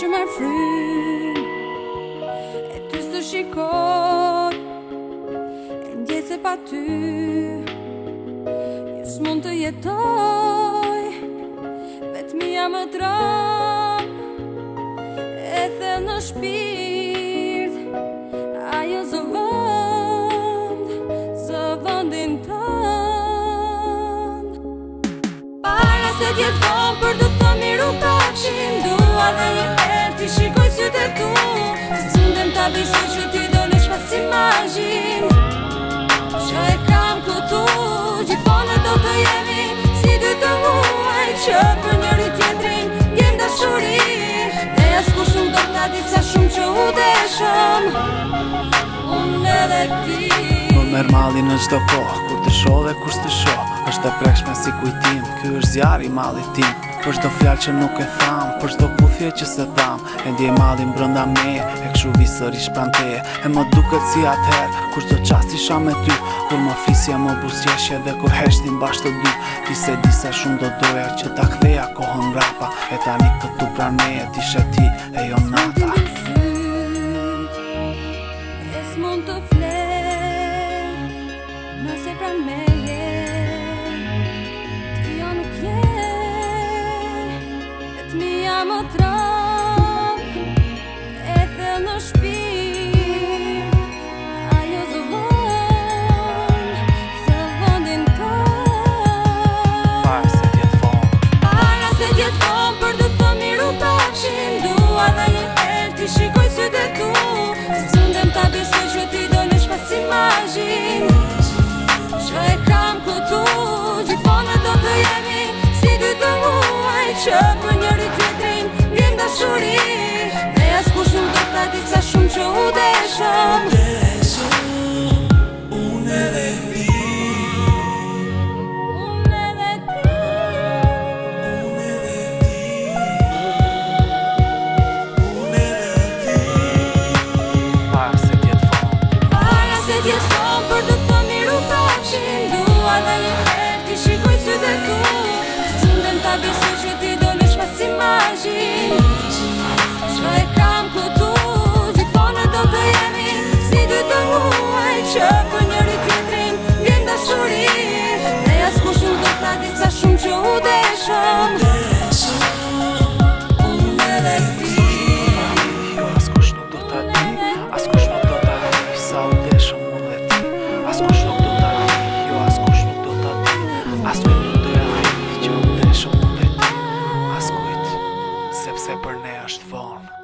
që më fryn e ty s'të shikoj e ndjej se pa ty s'mund të jetoj vetmia më tron e the në shpirt ajo zëvendin tënd para se t'jetë vonë për të thënë miru pafshim dua dhe një herë t'i shikoj sytë e tu se s'mundem ta besoj që ti dolesh pas imazhin që e kam këtu gjithmonë do të jemi si dy të huaj që për njëri tjetrin ndjem dashuri dhe askush nuk do ta di sa shumë që u deshëm unë edhe ti. Më merr malli në çdo kohë kur të shoh dhe kur s'të shoh është e prekshme si kujtim ky është zjarri i mallit tim për çdo fjalë që nuk e tham për çdo puthje që se tham e ndjej mallin brenda meje e kshu vi sërish pranë teje e më duket si atëherë kur çdo çast isha me ty kur më fisja më buzëqeshje dhe kur heshtim bashkë të dy ti se di sa shumë do doja që ta ktheja kohën mbrapa e tani këtu pranë meje t'ishe ti e jo nata e s'mund të flet nëse pranë meje ti jo nuk je vetmia më tron e the në shpirt ajo zëvendin tënd para se t'jetë vonë për të thënë miru pafshim dua dhe një herë t'i shikoj sytë e tu se s'mundem ta besoj që ti dolesh pas imazhin që e kam këtu gjithmonë do të jemi si dy të huaj që për njëri tjetrin ndjem dashuri dhe askush nuk do ta di sa shumë që u deshëm unë edhe ti para se t'jetë vonë për të thënë miru pafshim dua dhe një herë t'i shikoj sytë e tu se s'mundem ta besoj që ti dolesh pas imazhin që e kam këtu gjithmonë do të jemi si dy të huaj që për njëri tjetrin ndjem dashuri dhe askush nuk do ta di sa shumë që u deshëm unë edhe ti askush nuk do ta di askush nuk do ta di sa u deshëm unë dhe ti askush nuk do ta di jo askush nuk do ta di askujt nuk do ja di që u deshëm unë dhe ti askujt sepse për ne është vonë